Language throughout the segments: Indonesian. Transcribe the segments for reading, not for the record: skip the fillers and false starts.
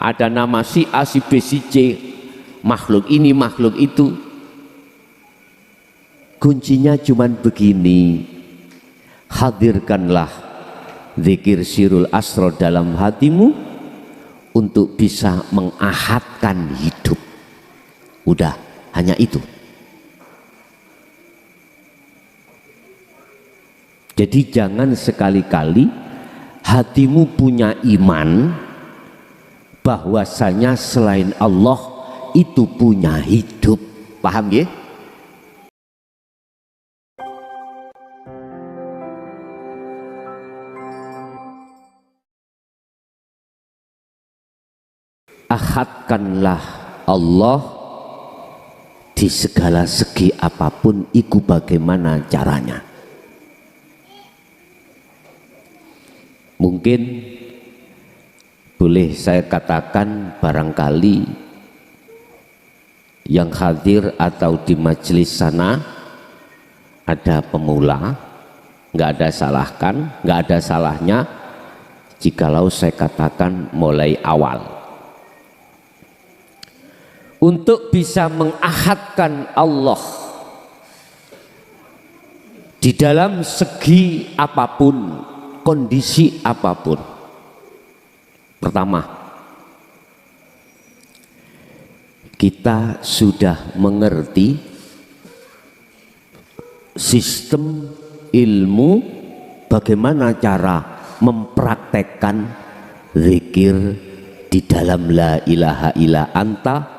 ada nama si A, si B, si C, makhluk ini, makhluk itu. Kuncinya cuman begini, hadirkanlah zikir sirul asrar dalam hatimu untuk bisa mengahadkan hidup. Udah, hanya itu. Jadi jangan sekali-kali hatimu punya iman bahwasanya selain Allah itu punya hidup. Paham ya? Ahadkanlah Allah di segala segi apapun, iku bagaimana caranya. Mungkin boleh saya katakan barangkali yang hadir atau di majelis sana ada pemula, nggak ada salahkan, nggak ada salahnya jikalau saya katakan mulai awal. Untuk bisa mengahadkan Allah di dalam segi apapun, kondisi apapun. Pertama, kita sudah mengerti sistem ilmu bagaimana cara mempraktekkan zikir di dalam la ilaha illa anta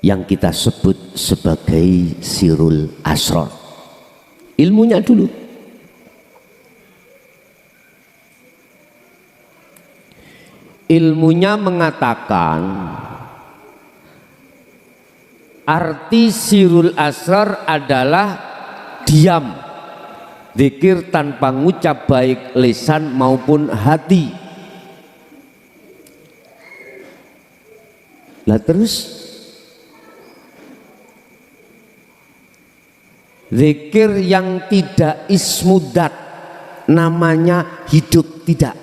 yang kita sebut sebagai sirul asrar. Ilmunya dulu. Ilmunya mengatakan arti sirul asrar adalah diam, zikir tanpa ngucap baik lisan maupun hati. Lah terus zikir yang tidak ismudat namanya hidup, tidak.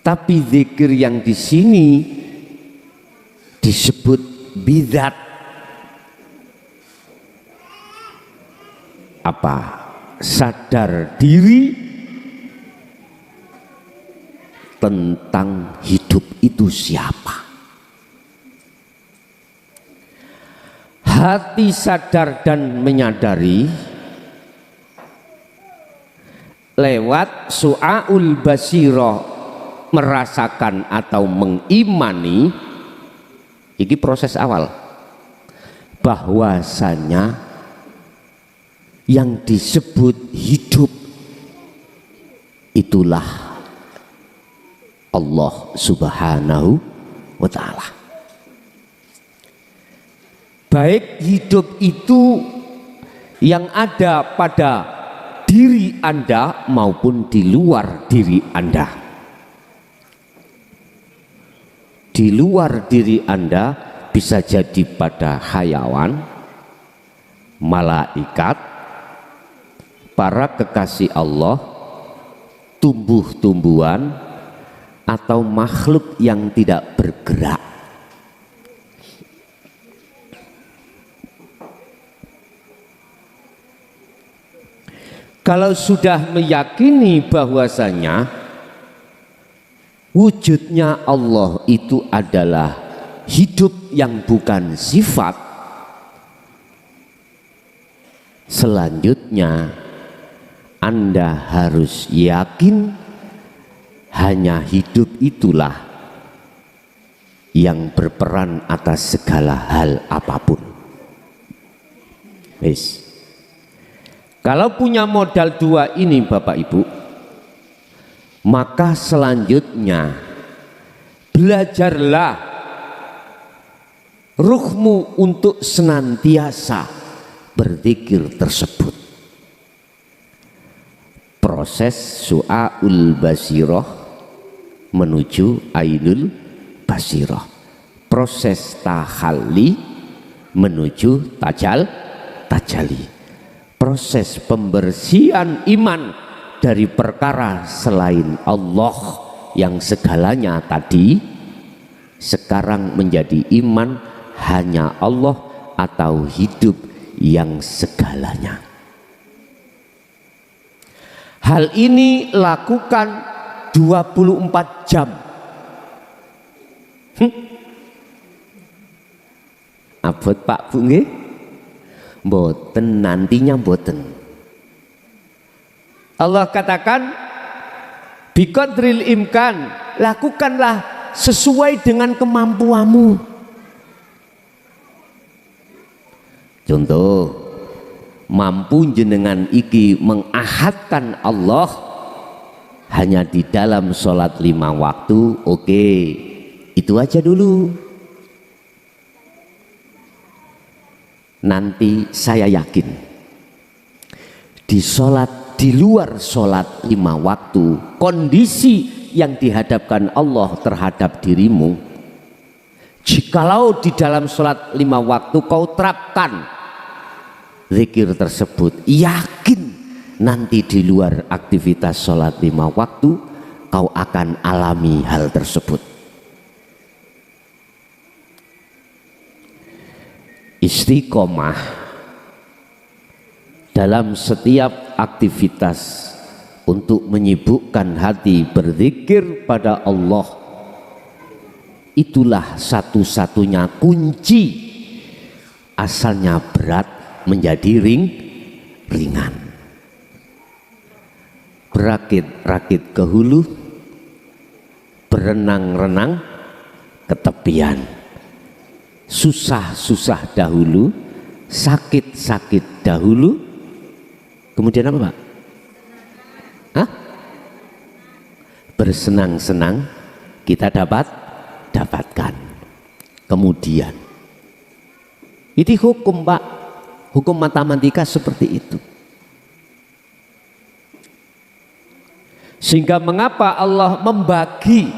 Tapi zikir yang di sini disebut bidat. Apa? Sadar diri tentang hidup itu siapa. Hati sadar dan menyadari lewat su'aul basirah, merasakan atau mengimani. Ini proses awal bahwasanya yang disebut hidup itulah Allah Subhanahu wa ta'ala. Baik hidup itu yang ada pada diri Anda maupun di luar diri Anda. Di luar diri Anda bisa jadi pada hayawan, malaikat, para kekasih Allah, tumbuh-tumbuhan, atau makhluk yang tidak bergerak. Kalau sudah meyakini bahwasanya wujudnya Allah itu adalah hidup yang bukan sifat, selanjutnya Anda harus yakin hanya hidup itulah yang berperan atas segala hal apapun. Wis. Kalau punya modal dua ini Bapak Ibu, maka selanjutnya belajarlah ruhmu untuk senantiasa berzikir tersebut. Proses su'aul basirah menuju ainul basirah, proses tahalli menuju tajalli, proses pembersihan iman dari perkara selain Allah yang segalanya tadi sekarang menjadi iman hanya Allah atau hidup yang segalanya. Hal ini lakukan 24 jam. Abot Pak Bu nggih? Mboten, nantinya mboten. Allah katakan biqadril imkan, lakukanlah sesuai dengan kemampuanmu. Contoh, mampu jenengan iki mengahadkan Allah hanya di dalam sholat 5 waktu, oke, itu aja dulu. Nanti saya yakin di sholat, di luar sholat 5 waktu, kondisi yang dihadapkan Allah terhadap dirimu, jikalau di dalam sholat 5 waktu kau terapkan zikir tersebut, yakin nanti di luar aktivitas sholat 5 waktu kau akan alami hal tersebut. Istiqomah dalam setiap aktivitas untuk menyibukkan hati berzikir pada Allah, itulah satu-satunya kunci asalnya berat menjadi ringan. Berakit-rakit ke hulu, berenang-renang ke tepian. Susah-susah dahulu, sakit-sakit dahulu, kemudian apa Pak? Hah? Bersenang-senang kita dapatkan. Kemudian itu hukum Pak, hukum matematika seperti itu. Sehingga mengapa Allah membagi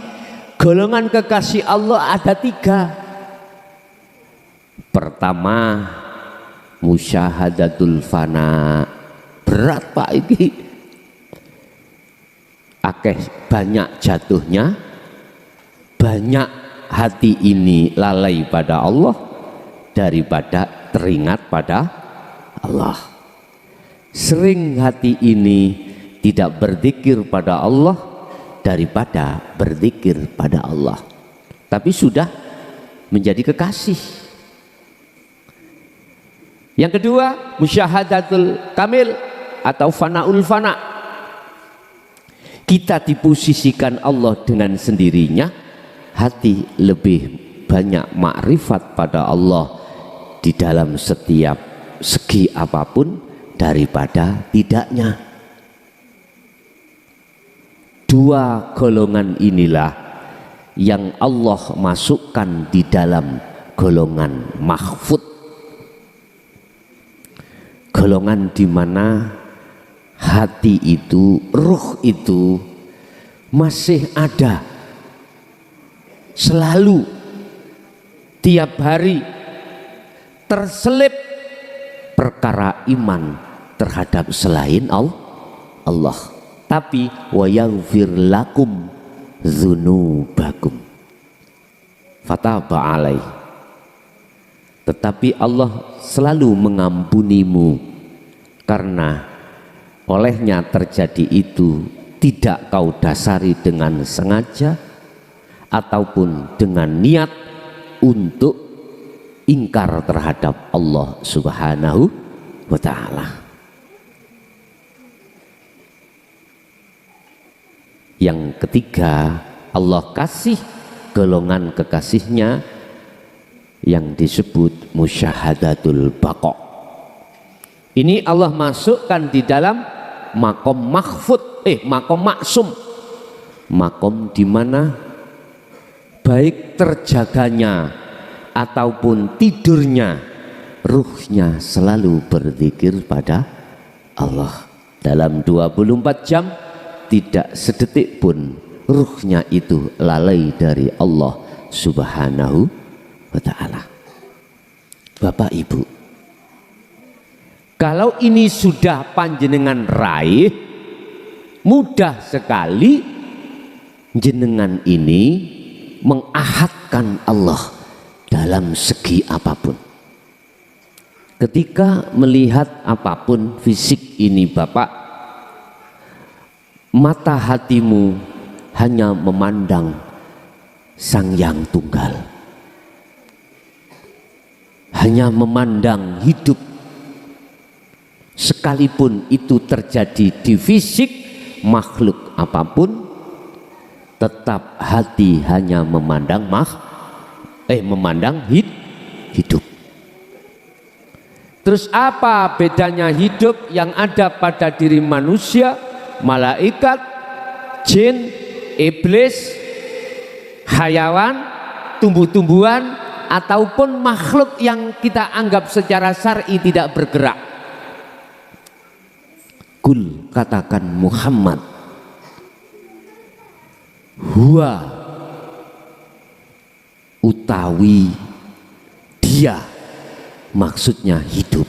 golongan kekasih Allah ada 3. Pertama, musyahadatul fana, berat Pak ini, akeh banyak jatuhnya, banyak hati ini lalai pada Allah daripada teringat pada Allah. Sering hati ini tidak berzikir pada Allah daripada berzikir pada Allah, tapi sudah menjadi kekasih. Yang kedua, musyahadatul kamil atau fanaul fana. Kita diposisikan Allah dengan sendirinya, hati lebih banyak makrifat pada Allah di dalam setiap segi apapun daripada tidaknya. 2 golongan inilah yang Allah masukkan di dalam golongan mahfud. Golongan di mana hati itu, ruh itu masih ada selalu, tiap hari terselip perkara iman terhadap selain Allah. Tapi wa yaghfir lakum dzunubakum fataba alaih, tetapi Allah selalu mengampunimu karena olehnya terjadi itu tidak kau dasari dengan sengaja ataupun dengan niat untuk ingkar terhadap Allah Subhanahu wa ta'ala. Yang ketiga, Allah kasih golongan kekasihnya yang disebut musyahadatul baqa. Ini Allah masukkan di dalam makom mahfud, makom maksum, makom di mana baik terjaganya ataupun tidurnya, ruhnya selalu berzikir pada Allah. Dalam 24 jam tidak sedetik pun ruhnya itu lalai dari Allah Subhanahu wa ta'ala. Bapak Ibu, kalau ini sudah panjenengan raih, mudah sekali jenengan ini mengahadkan Allah dalam segi apapun. Ketika melihat apapun fisik ini Bapak, mata hatimu hanya memandang Sang Yang Tunggal, hanya memandang hidup. Sekalipun itu terjadi di fisik makhluk apapun, tetap hati hanya memandang hidup. Terus apa bedanya hidup yang ada pada diri manusia, malaikat, jin, iblis, hayawan, tumbuh-tumbuhan, ataupun makhluk yang kita anggap secara syar'i tidak bergerak? Kul, katakan Muhammad, huwa, utawi dia, maksudnya hidup,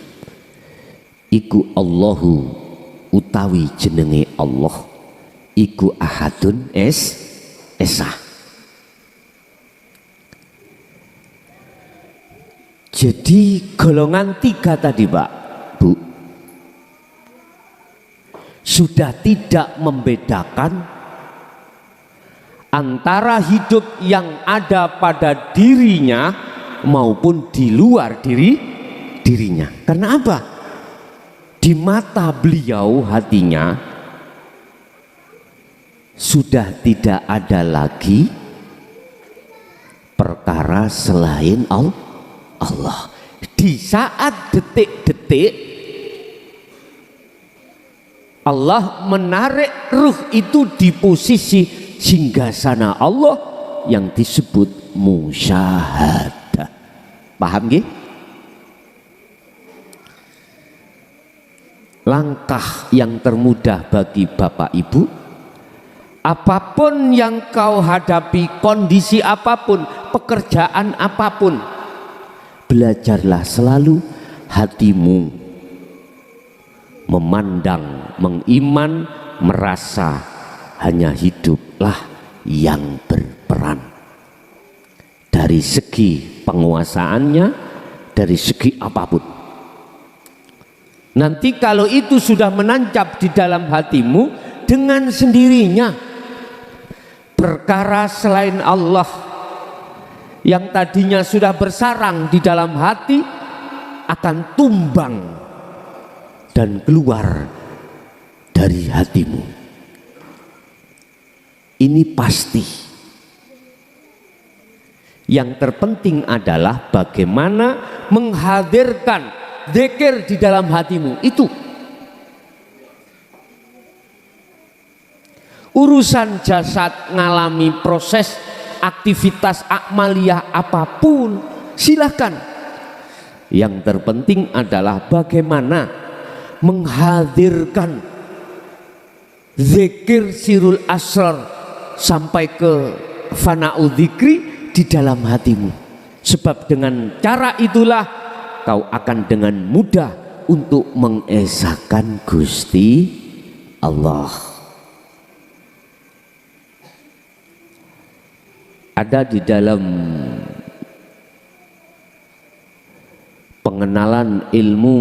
iku Allahu, utawi jenenge Allah, iku ahadun esa. Jadi golongan tiga tadi Pak, Bu, sudah tidak membedakan antara hidup yang ada pada dirinya maupun di luar dirinya. Karena apa? Di mata beliau, hatinya sudah tidak ada lagi perkara selain Allah. Di saat detik-detik Allah menarik ruh itu di posisi singgasana Allah yang disebut musyahadah. Paham nggih? Langkah yang termudah bagi Bapak Ibu, apapun yang kau hadapi, kondisi apapun, pekerjaan apapun, belajarlah selalu hatimu memandang, mengiman, merasa hanya hiduplah yang berperan. Dari segi penguasaannya, dari segi apapun. Nanti kalau itu sudah menancap di dalam hatimu, dengan sendirinya perkara selain Allah yang tadinya sudah bersarang di dalam hati akan tumbang dan keluar dari hatimu. Ini pasti. Yang terpenting adalah bagaimana menghadirkan zikir di dalam hatimu. Itu urusan jasad ngalami proses aktivitas akmaliyah apapun, silahkan. Yang terpenting adalah bagaimana menghadirkan zikir sirul asrar sampai ke fana'u dzikri di dalam hatimu. Sebab dengan cara itulah kau akan dengan mudah untuk mengesahkan Gusti Allah. Ada di dalam pengenalan ilmu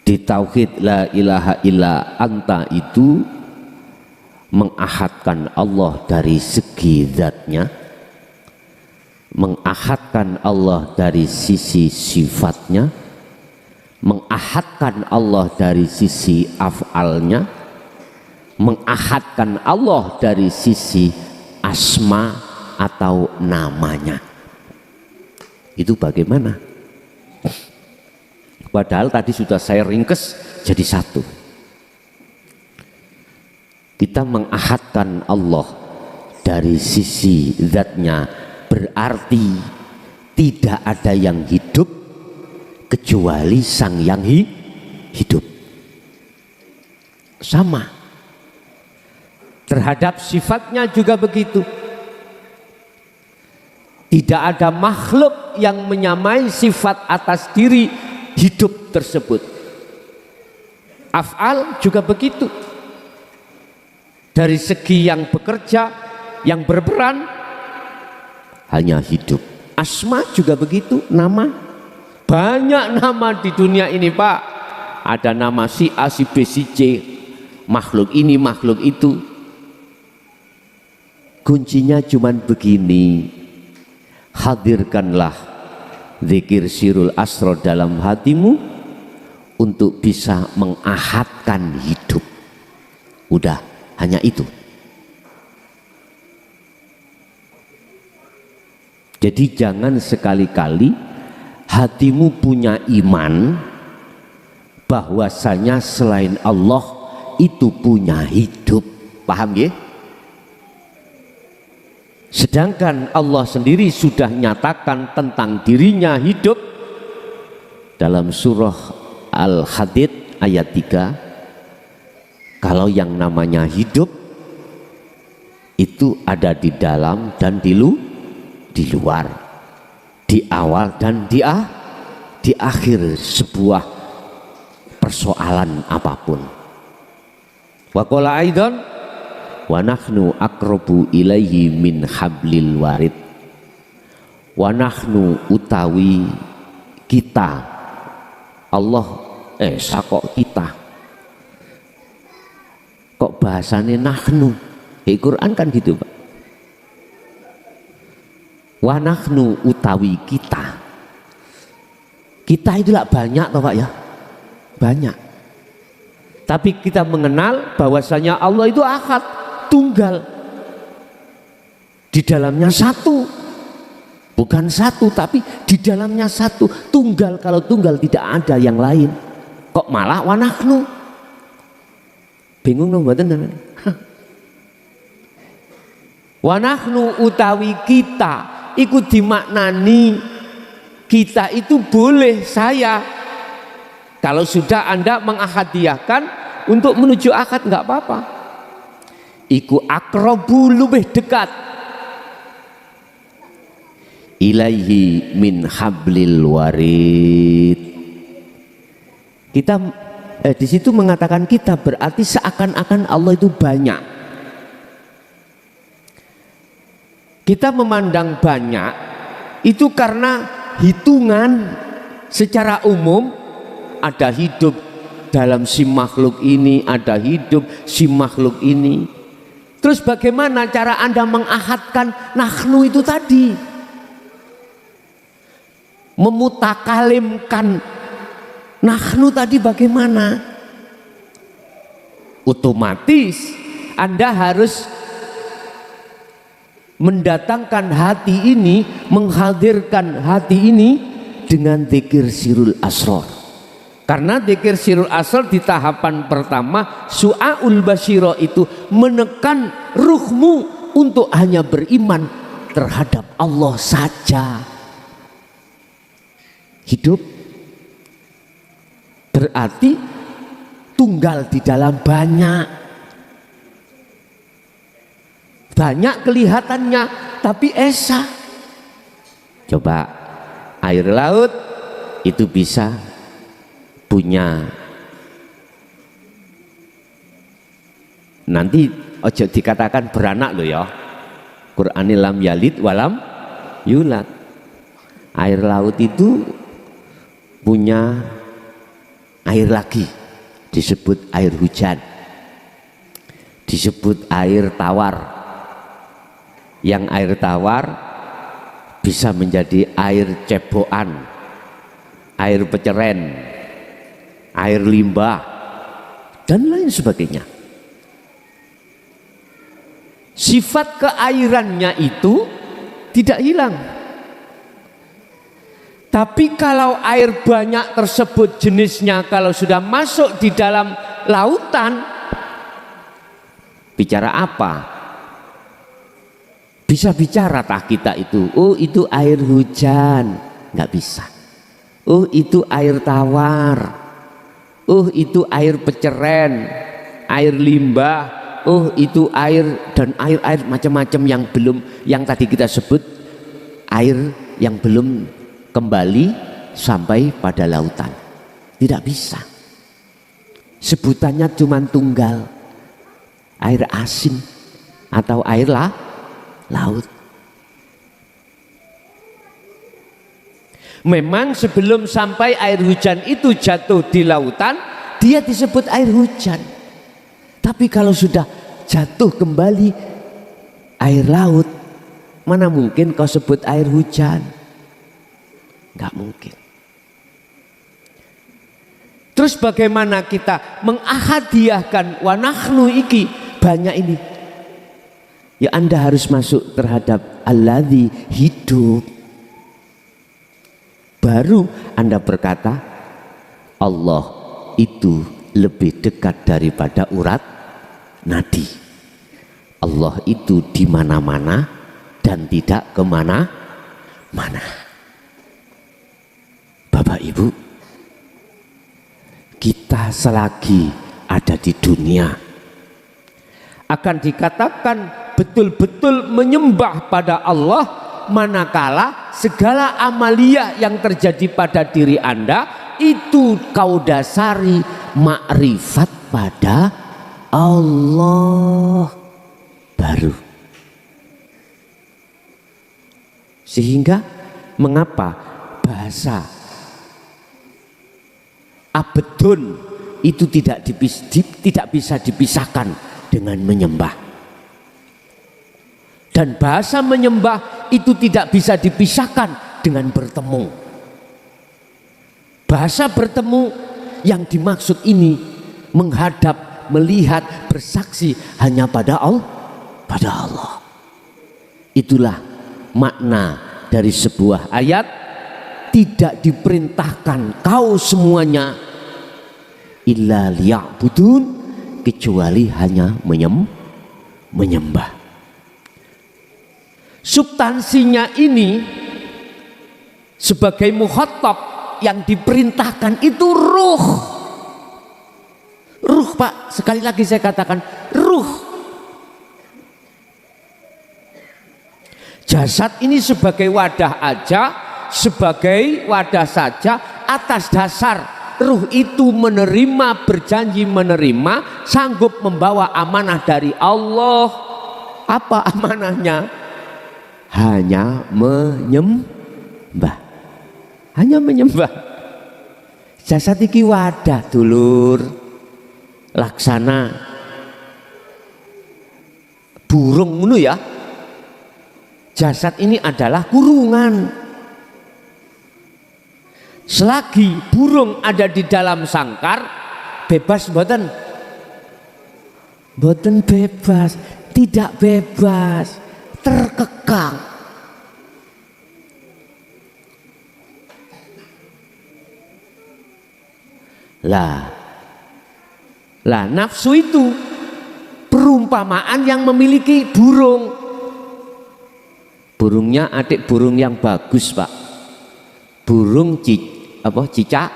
di tauhid la ilaha illa anta itu mengahadkan Allah dari segi zatnya, mengahadkan Allah dari sisi sifatnya, mengahadkan Allah dari sisi af'alnya, mengahadkan Allah dari sisi asma atau namanya. Itu bagaimana? Padahal tadi sudah saya ringkes jadi satu. Kita mengahadkan Allah dari sisi zatnya, berarti tidak ada yang hidup kecuali Sang Yang hidup. Sama. Terhadap sifatnya juga begitu. Tidak ada makhluk yang menyamai sifat atas diri hidup tersebut. Af'al juga begitu. Dari segi yang bekerja, yang berperan, hanya hidup. Asma juga begitu, nama. Banyak nama di dunia ini Pak. Ada nama si A, si B, si C, makhluk ini, makhluk itu. Kuncinya cuman begini, hadirkanlah zikir sirul asrar dalam hatimu untuk bisa mengahadkan hidup. Udah, hanya itu. Jadi jangan sekali-kali hatimu punya iman bahwasanya selain Allah itu punya hidup. Paham ya? Sedangkan Allah sendiri sudah nyatakan tentang dirinya hidup dalam surah Al-Hadid ayat 3. Kalau yang namanya hidup itu ada di dalam dan di luar, di awal dan di akhir sebuah persoalan apapun. Wa qala aidan wa nahnu aqrabu ilaihi min hablil warid. Wa nahnu utawi kita, Allah sakok kita, kok bahasanya nahnu? Di Quran kan gitu Pak. Wa nahnu utawi kita. Kita itu lah banyak toh Pak ya, banyak. Tapi kita mengenal bahwasanya Allah itu ahad, tunggal. Di dalamnya satu, bukan satu tapi di dalamnya satu, tunggal. Kalau tunggal tidak ada yang lain, kok malah wa nahnu? Bingung dong mboten tenan. Wa nahnu utawi kita iku dimaknani kita itu boleh saya. Kalau sudah Anda mengahadiahkan untuk menuju akad nggak apa-apa. Iku akrobu lebih dekat ilaihi min hablil warid. Kita di situ mengatakan kita berarti seakan-akan Allah itu banyak. Kita memandang banyak itu karena hitungan secara umum. Ada hidup dalam si makhluk ini, ada hidup si makhluk ini. Terus bagaimana cara Anda mengahadkan nahnu itu tadi? Memutakalimkan nahnu tadi bagaimana? Otomatis Anda harus mendatangkan hati ini, menghadirkan hati ini dengan zikir sirul asrar. Karena zikir sirul asrar di tahapan pertama su'aul basyiro itu menekan ruhmu untuk hanya beriman terhadap Allah saja. Hidup berarti tunggal di dalam banyak. Banyak kelihatannya tapi esa. Coba air laut itu bisa punya, nanti ojo dikatakan beranak loh ya. Qur'anil lam yalid walam yulad. Air laut itu punya air lagi, disebut air hujan, disebut air tawar. Yang air tawar bisa menjadi air cebokan, air peceren, air limbah dan lain sebagainya. Sifat keairannya itu tidak hilang. Tapi kalau air banyak tersebut jenisnya kalau sudah masuk di dalam lautan, bicara apa? Bisa bicara tah kita itu? Oh itu air hujan, nggak bisa. Oh itu air tawar. Oh itu air peceren, air limbah, oh itu air dan air-air macam-macam yang tadi kita sebut air yang belum kembali sampai pada lautan. Tidak bisa. Sebutannya cuma tunggal. air asin atau air laut. Memang sebelum sampai air hujan itu jatuh di lautan, dia disebut air hujan. Tapi kalau sudah jatuh kembali air laut, mana mungkin kau sebut air hujan? Enggak mungkin. Terus bagaimana kita menghadiahkan wa nahnu iki banyak ini? Ya Anda harus masuk terhadap alladzi hidup. Baru Anda berkata Allah itu lebih dekat daripada urat nadi. Allah itu di mana-mana dan tidak kemana-mana. Bapak Ibu, kita selagi ada di dunia akan dikatakan betul-betul menyembah pada Allah, manakala segala amalia yang terjadi pada diri Anda itu kau dasari makrifat pada Allah baru. Sehingga mengapa bahasa abedun itu tidak bisa dipisahkan dengan menyembah, dan bahasa menyembah itu tidak bisa dipisahkan dengan bertemu. Bahasa bertemu yang dimaksud ini menghadap, melihat, bersaksi hanya pada Allah. Itulah makna dari sebuah ayat, tidak diperintahkan kau semuanya illa liya'budun, kecuali hanya menyembah. Substansinya ini sebagai mukhatab yang diperintahkan itu ruh. Ruh Pak, sekali lagi saya katakan ruh. Jasad ini sebagai wadah aja, sebagai wadah saja, atas dasar ruh itu menerima, berjanji menerima, sanggup membawa amanah dari Allah. Apa amanahnya? Hanya menyembah. Hanya menyembah. Jasad iki wadah dulur, laksana burung ngono ya. Jasad ini adalah kurungan. Selagi burung ada di dalam sangkar, bebas mboten? Mboten bebas, tidak bebas, terkekang. Lah nafsu itu perumpamaan yang memiliki burung. Burungnya adik burung yang bagus Pak, burung cicak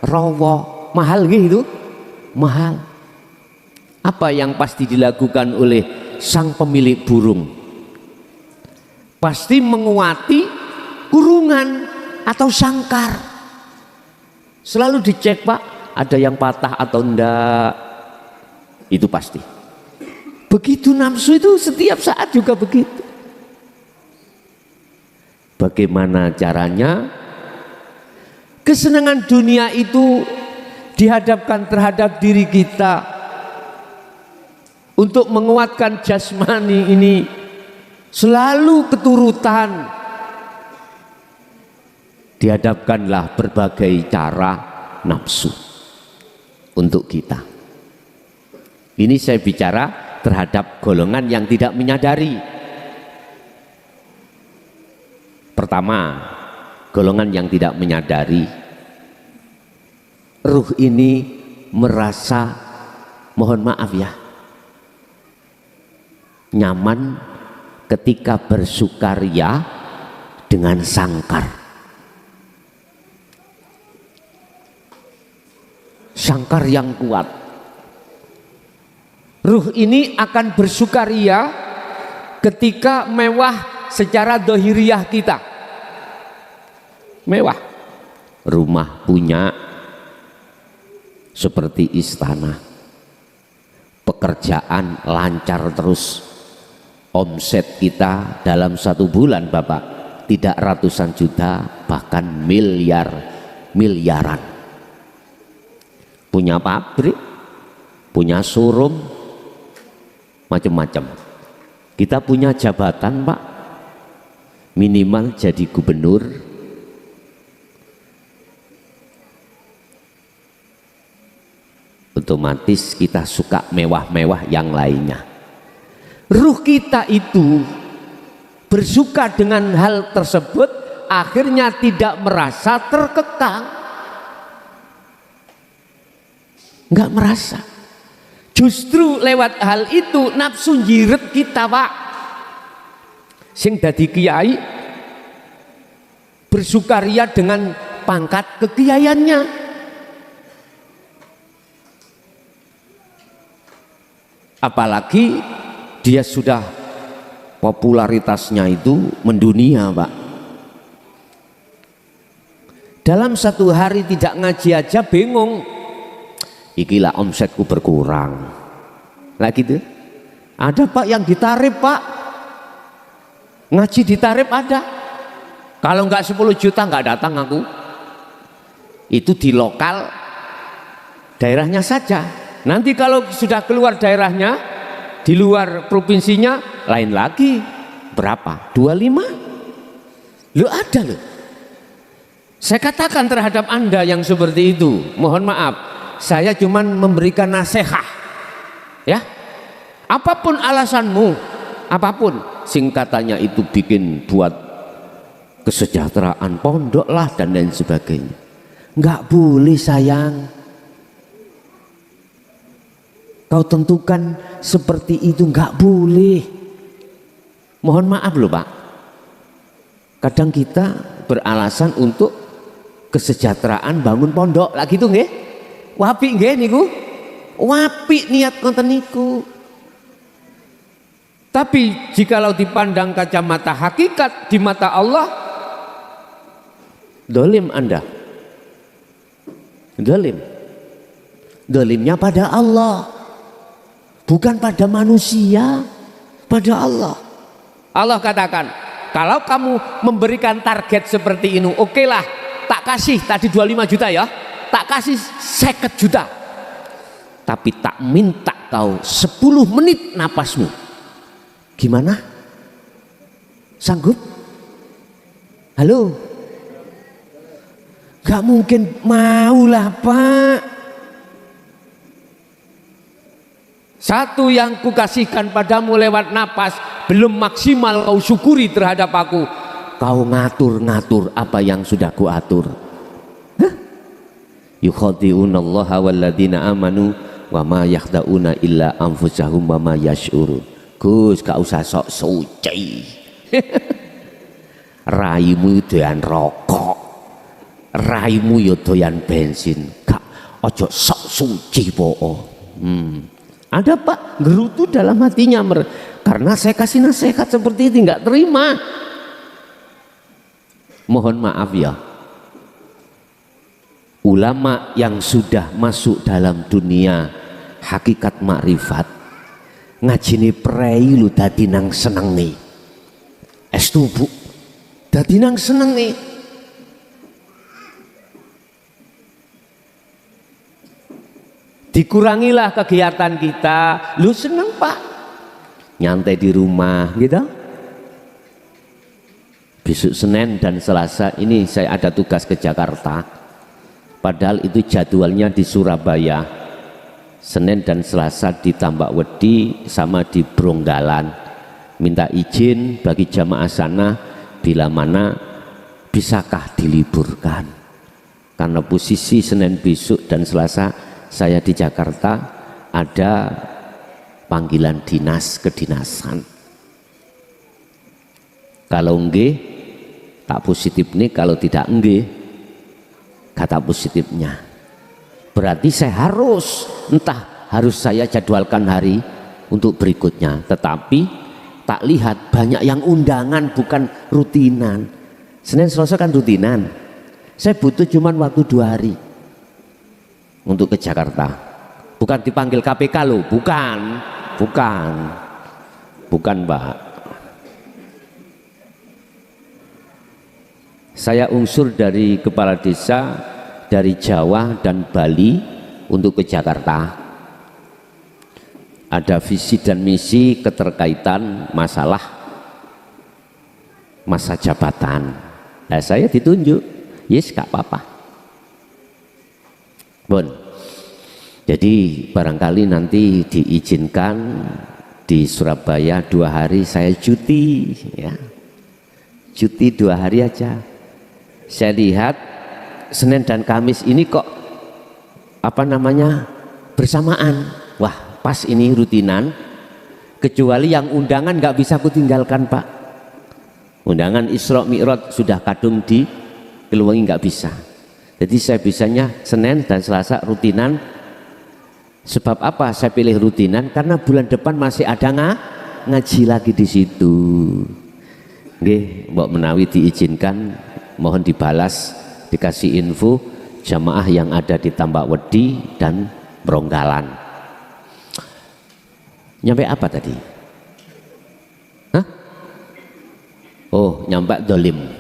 rawa, mahal gitu, mahal. Apa yang pasti dilakukan oleh sang pemilik burung? Pasti menguati kurungan atau sangkar. Selalu dicek Pak, ada yang patah atau enggak, itu pasti. Begitu nafsu itu setiap saat juga begitu. Bagaimana caranya? Kesenangan dunia itu dihadapkan terhadap diri kita untuk menguatkan jasmani ini, selalu keturutan. Dihadapkanlah berbagai cara nafsu untuk kita. Ini saya bicara terhadap golongan yang tidak menyadari. Pertama, golongan yang tidak menyadari, ruh ini merasa, mohon maaf ya, nyaman ketika bersukaria dengan sangkar. Sangkar yang kuat. Ruh ini akan bersukaria ketika mewah secara dohiriyah kita. Mewah, rumah punya seperti istana, pekerjaan lancar terus. Omset kita dalam 1 bulan Bapak tidak ratusan juta, bahkan miliaran. Punya pabrik, punya showroom, macam-macam. Kita punya jabatan Pak, minimal jadi gubernur, otomatis kita suka mewah-mewah yang lainnya. Ruh kita itu bersuka dengan hal tersebut, akhirnya tidak merasa terkekang, nggak merasa. Justru lewat hal itu nafsu njiret kita Pak, sing dadi kiai bersukaria dengan pangkat kekiaiannya. Apalagi dia sudah popularitasnya itu mendunia Pak. Dalam 1 hari tidak ngaji aja bingung, ikilah omsetku berkurang. Nah gitu. Ada Pak yang ditarif Pak, ngaji ditarif ada. Kalau nggak 10 juta nggak datang aku. Itu di lokal daerahnya saja. Nanti kalau sudah keluar daerahnya, di luar provinsinya lain lagi. Berapa? 25? Lu ada loh. Saya katakan terhadap Anda yang seperti itu, mohon maaf, saya cuman memberikan nasihat ya. Apapun alasanmu, apapun, singkatannya itu bikin buat kesejahteraan pondok lah dan lain sebagainya, nggak boleh sayang. Kau tentukan seperti itu, nggak boleh. Mohon maaf loh Pak, kadang kita beralasan untuk kesejahteraan bangun pondok lah gitu nggih. Wapi nggih niku, wapi niat konten niku. Tapi jikalau dipandang kacamata hakikat di mata Allah, dolim Anda, dolim. Dolimnya pada Allah, bukan pada manusia, pada Allah. Allah katakan, kalau kamu memberikan target seperti ini, oke lah, tak kasih tadi 25 juta ya, tak kasih 50 juta, tapi tak minta kau 10 menit napasmu. Gimana? Sanggup? Halo? Gak mungkin maulah Pak. Satu yang kukasihkan padamu lewat napas belum maksimal kau syukuri terhadap aku, kau ngatur-ngatur apa yang sudah kuatur. Yukhadi'unallaha walladzina amanu wa ma yakhda'una illa anfusahum wa ma yash'urun. Gus, gak usah sok suci. Raimu doyan rokok, raimu yo doyan bensin, gak ojo sok suci po. Ada Pak, gerutu dalam hatinya karena saya kasih nasihat seperti itu nggak terima. Mohon maaf ya, ulama yang sudah masuk dalam dunia hakikat makrifat, ngajine prei lu dadi nang seneng nih. Estu Bu, dadi nang seneng nih. Dikurangilah kegiatan kita. Lu seneng Pak, nyantai di rumah gitu. Besok Senin dan Selasa ini saya ada tugas ke Jakarta, padahal itu jadwalnya di Surabaya. Senin dan Selasa di Tambak Wedi sama di Bronggalan. Minta izin bagi jamaah sana, bila mana bisakah diliburkan, karena posisi Senin besok dan Selasa saya di Jakarta ada panggilan dinas kedinasan. Kalau enggih tak positif nih, kalau tidak enggih kata positifnya. Berarti saya harus, entah harus saya jadwalkan hari untuk berikutnya. Tetapi tak lihat banyak yang undangan bukan rutinan. Senin Selasa kan rutinan. Saya butuh cuman waktu 2 hari untuk ke Jakarta. Bukan dipanggil KPK loh, bukan, bukan Pak. Saya unsur dari kepala desa dari Jawa dan Bali untuk ke Jakarta. Ada visi dan misi keterkaitan masalah masa jabatan. Nah, saya ditunjuk, yes gak apa-apa. Bon. Jadi barangkali nanti diizinkan di Surabaya 2 hari saya cuti, ya. Cuti 2 hari aja. Saya lihat Senin dan Kamis ini kok bersamaan. Wah, pas ini rutinan. Kecuali yang undangan nggak bisa kutinggalkan Pak. Undangan Isra Mi'raj sudah kadung di Keluwangi nggak bisa. Jadi saya bisanya Senin dan Selasa rutinan. Sebab apa saya pilih rutinan? Karena bulan depan masih ada ngaji lagi di situ. Nggih, mbok menawi diizinkan, mohon dibalas, dikasih info jamaah yang ada di Tambak Wedi dan Bronggalan. Nyampe apa tadi? Hah? Oh, nyampe dolim.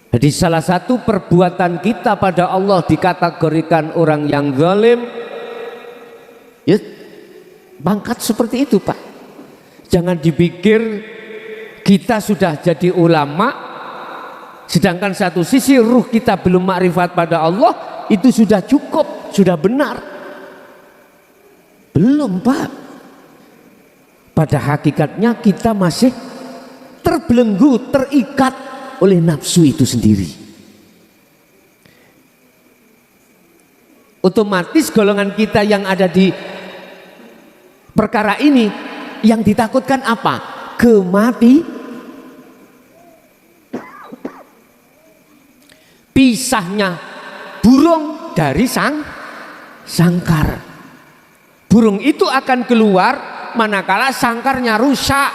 Jadi salah satu perbuatan kita pada Allah dikategorikan orang yang zalim, ya pangkat seperti itu Pak. Jangan dipikir kita sudah jadi ulama, sedangkan satu sisi ruh kita belum makrifat pada Allah, itu sudah cukup, sudah benar. Belum Pak. Pada hakikatnya kita masih terbelenggu, terikat oleh nafsu itu sendiri. Otomatis golongan kita yang ada di perkara ini yang ditakutkan apa? Pisahnya burung dari sangkar. Burung itu akan keluar manakala sangkarnya rusak.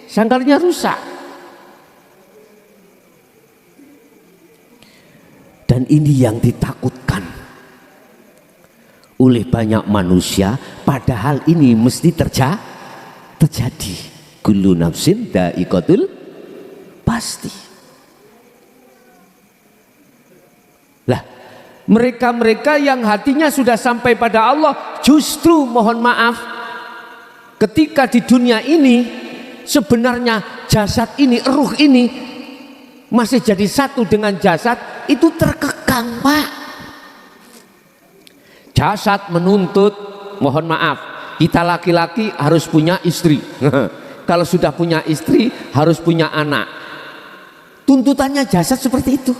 Sangkarnya rusak. Dan ini yang ditakutkan oleh banyak manusia, padahal ini mesti terjadi. Kullu nafsin dha'iqatul pasti. Lah, mereka-mereka yang hatinya sudah sampai pada Allah, justru mohon maaf, ketika di dunia ini sebenarnya jasad ini, ruh ini masih jadi satu dengan jasad, itu terkekang Pak. Jasad menuntut, mohon maaf, kita laki-laki harus punya istri. Kalau sudah punya istri harus punya anak. Tuntutannya jasad seperti itu.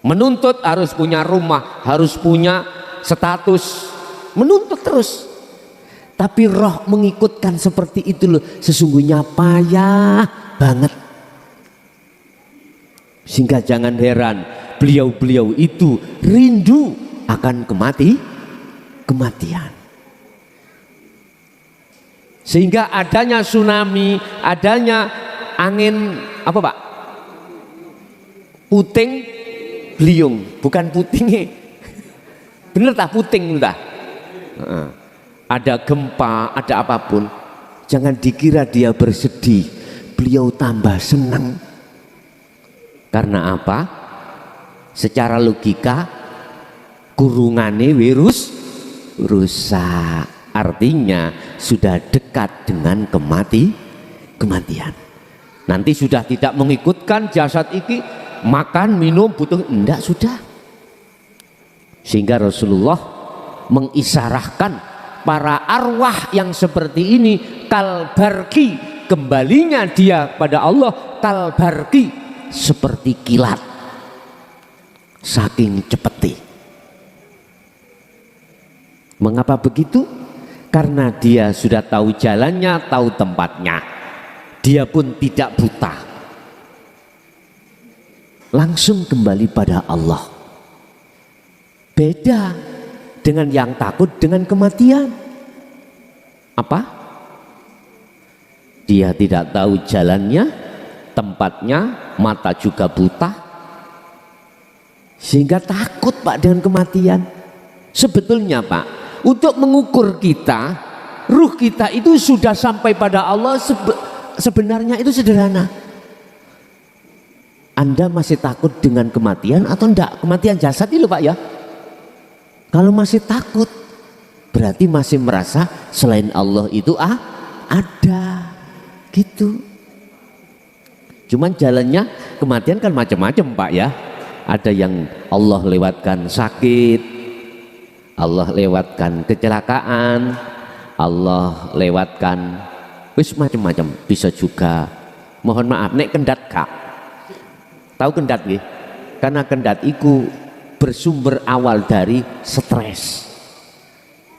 Menuntut harus punya rumah, harus punya status, menuntut terus. Tapi roh mengikutkan seperti itu loh, sesungguhnya payah banget. Sehingga jangan heran beliau-beliau itu rindu akan kematian. Sehingga adanya tsunami, adanya angin apa Pak? Puting beliung, bukan putingnya. Bener tak puting entah. Ada gempa, ada apapun, jangan dikira dia bersedih, beliau tambah senang. Karena apa? Secara logika kurungannya virus rusak, artinya sudah dekat dengan kematian. Nanti sudah tidak mengikutkan jasad iki, makan minum butuh, enggak, sudah. Sehingga Rasulullah mengisarahkan para arwah yang seperti ini kalbarki, kembalinya dia pada Allah kalbarki, seperti kilat, saking cepeti. Mengapa begitu? Karena dia sudah tahu jalannya, tahu tempatnya. Dia pun tidak buta, langsung kembali pada Allah. Beda dengan yang takut dengan kematian. Apa? Dia tidak tahu jalannya, tempatnya, mata juga buta. Sehingga takut Pak dengan kematian. Sebetulnya Pak, untuk mengukur kita, ruh kita itu sudah sampai pada Allah, sebenarnya itu sederhana. Anda masih takut dengan kematian atau enggak? Kematian jasad itu Pak ya. Kalau masih takut, berarti masih merasa selain Allah itu ada gitu. Cuman jalannya kematian kan macam-macam Pak ya. Ada yang Allah lewatkan sakit, Allah lewatkan kecelakaan, Allah lewatkan wis macam-macam. Bisa juga, mohon maaf, nek kendat Kak. Tahu kendat nggih? Karena kendat itu bersumber awal dari stres.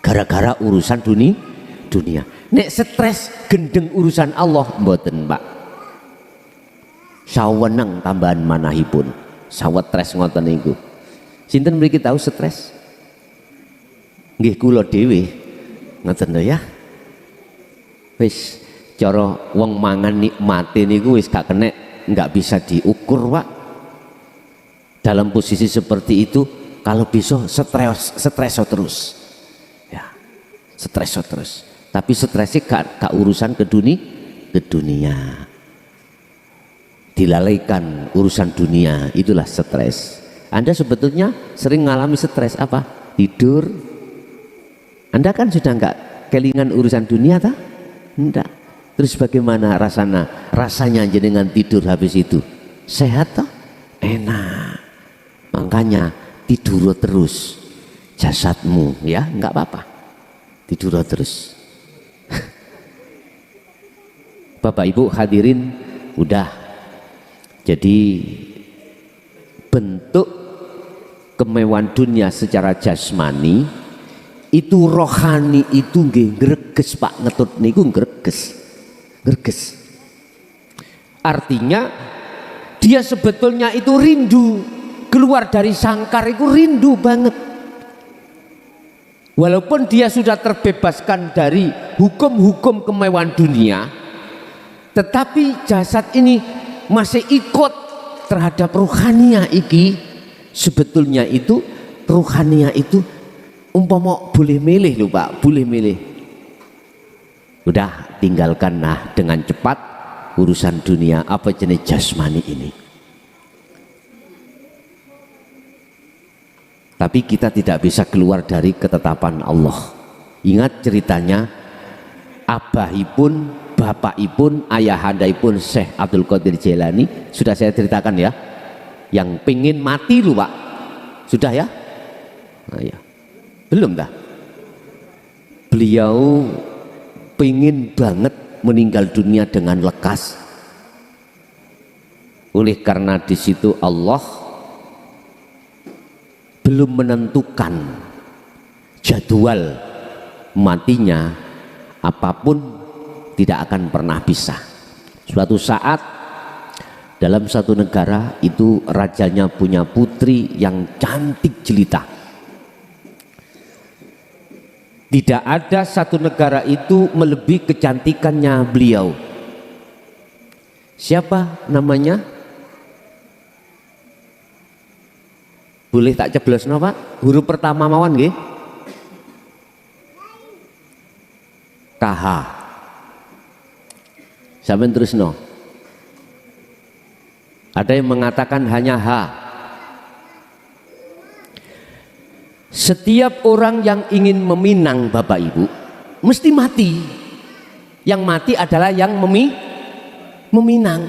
Gara-gara urusan dunia. Nek stres gendeng urusan Allah mboten Pak. Saweneng tambahan manahipun. Sawetres ngoten niku. Sinten mriki tahu stres? Nggih kula dhewe. Ngoten lho ya. Wis cara wong mangan nikmate niku wis gak kenek, enggak bisa diukur Pak. Dalam posisi seperti itu kalau bisa stres terus. Ya. Stres terus. Tapi stresnya gak urusan ke dunia. Dilalaikan urusan dunia, itulah stres. Anda sebetulnya sering mengalami stres apa? Tidur. Anda kan sudah enggak kelingan urusan dunia tak? Enggak. Terus bagaimana rasanya jenengan tidur habis itu? Sehat toh? Enak. Makanya tidur terus jasadmu ya, enggak apa-apa. Tidur terus. Bapak Ibu hadirin, udah. Jadi bentuk kemewahan dunia secara jasmani itu, rohani itu nggih greges Pak, ngetut niku greges. Artinya dia sebetulnya itu rindu keluar dari sangkar, itu rindu banget. Walaupun dia sudah terbebaskan dari hukum-hukum kemewahan dunia, tetapi jasad ini masih ikut terhadap ruhania iki. Sebetulnya itu ruhania itu umpama boleh milih lho Pak, boleh milih. Udah tinggalkan nah dengan cepat urusan dunia, apa jenis jasmani ini. Tapi kita tidak bisa keluar dari ketetapan Allah. Ingat ceritanya abahipun, bapakipun, ayahandaipun Syekh Abdul Qadir Jailani, sudah saya ceritakan ya. Yang pengen mati lu Pak, sudah ya? Nah, ya. Belum dah. Beliau pengen banget meninggal dunia dengan lekas. Oleh karena di situ Allah belum menentukan jadwal matinya, apapun tidak akan pernah bisa. Suatu saat dalam satu negara itu rajanya punya putri yang cantik jelita. Tidak ada satu negara itu melebihi kecantikannya beliau. Siapa namanya? Boleh tak ceblos no Pak? Huruf pertama mawon nggih? KH. Sampeyan terus no. Ada yang mengatakan hanya H. Setiap orang yang ingin meminang Bapak Ibu mesti mati. Yang mati adalah yang meminang.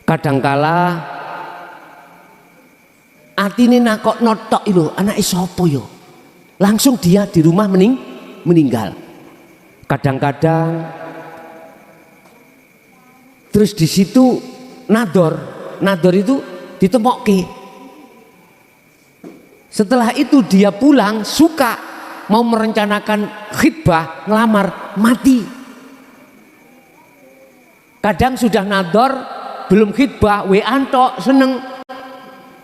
Kadangkala atine nakok notok itu anak sapa yo. Langsung dia di rumah meninggal. Kadang-kadang terus di situ nador itu ditemokke. Setelah itu dia pulang suka mau merencanakan khitbah, ngelamar, mati. Kadang sudah nador belum khitbah, weanto seneng,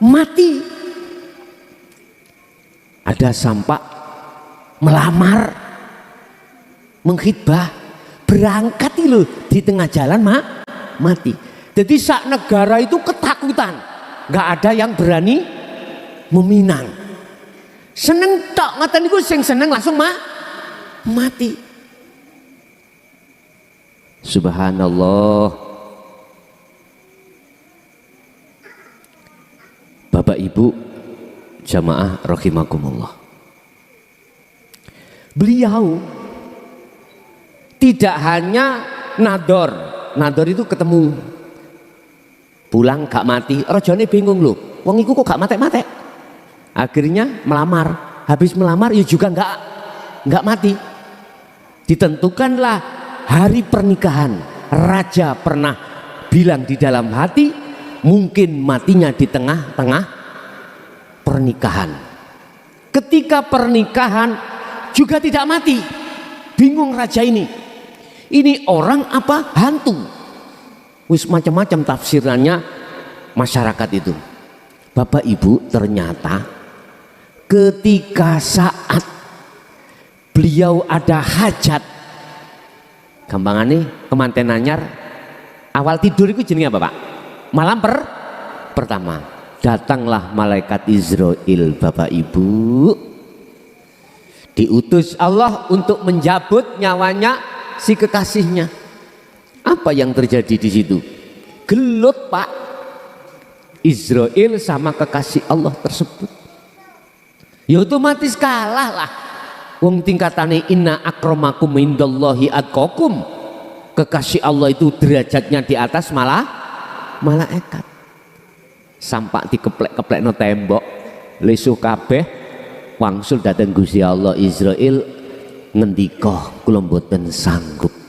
mati. Ada sampak melamar, menghitbah, berangkat itu di tengah jalan mati. Jadi sak negara itu ketakutan, nggak ada yang berani meminang. Seneng tok ngoten niku sing seneng langsung mati. Subhanallah. Bapak Ibu jamaah rahimakumullah. Beliau tidak hanya nador itu ketemu pulang gak mati, rajane bingung loh, wong iku kok gak mati. Akhirnya melamar, habis melamar ya juga nggak mati. Ditentukanlah hari pernikahan. Raja pernah bilang di dalam hati, mungkin matinya di tengah-tengah pernikahan. Ketika pernikahan juga tidak mati. Bingung raja ini. Ini orang apa hantu? Wis macam-macam tafsirannya masyarakat itu. Bapak Ibu, ternyata ketika saat beliau ada hajat, gampangannya kemanten anyar, awal tidur itu jenenge apa Pak? Malam pertama datanglah malaikat Israil. Bapak Ibu, diutus Allah untuk menjabut nyawanya si kekasihnya. Apa yang terjadi di situ? Gelut Pak, Israil sama kekasih Allah tersebut. Ya otomatis kalah lah. Wong tingkatane inna akramakum indallahi atqakum. Kekasih Allah itu derajatnya di atas malaikat. Sampak dikeplek-keplek no tembok, lesuh kabeh wangsul dateng Gusti Allah. Israil ngendika, kula mboten sanggup.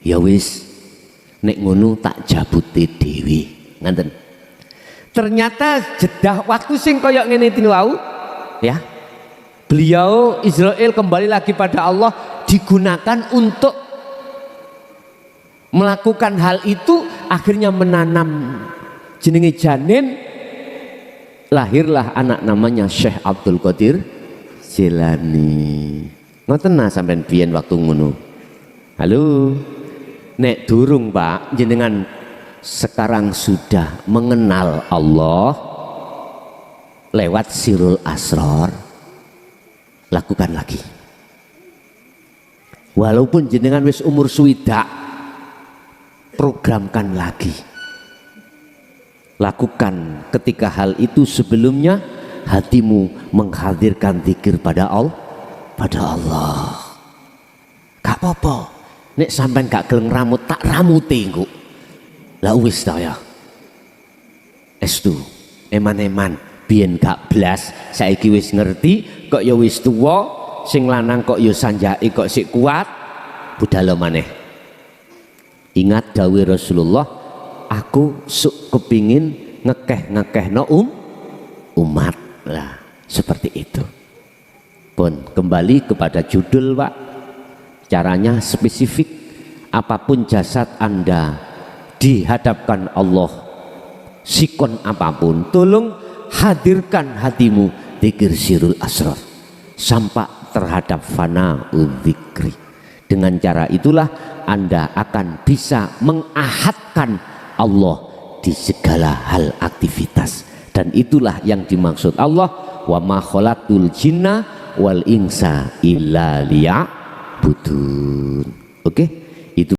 Ya wis, nek ngono tak jabuti dhewe. Ngaten. Ternyata jedah waktu sing kaya ngene iki wau, ya. Beliau Israil kembali lagi pada Allah, digunakan untuk melakukan hal itu, akhirnya menanam jenenge janin, lahirlah anak namanya Syekh Abdul Qadir Jilani. Ngoten nah sampean biyen waktu ngono. Halo. Nek durung Pak, jenengan sekarang sudah mengenal Allah lewat Sirul Asrar, lakukan lagi. Walaupun jenengan wis umur swidak, programkan lagi. Lakukan ketika hal itu sebelumnya hatimu menghadirkan zikir pada Allah. Gak apa-apa. Nek sampean gak gelem ramut, tak ramuti engko. Lah wis ta ya. Estu, eman-eman biyen gak blas, saiki wis ngerti, kok ya wis tuwa, sing lanang kok ya sanjake kok sik kuat, budal maneh. Ingat dawuh Rasulullah, aku suk kepingin ngekeh-ngekehno umat. Lah, seperti itu. Pun kembali kepada judul Pak. Caranya spesifik. Apapun jasad Anda dihadapkan Allah, sikon apapun, tolong hadirkan hatimu zikir Sirul Asrar sampai terhadap fana dzikri. Dengan cara itulah Anda akan bisa mengahadkan Allah di segala hal aktivitas, dan itulah yang dimaksud Allah, wa ma khalaqtul jinna wal insa illa liya'budun. Oke?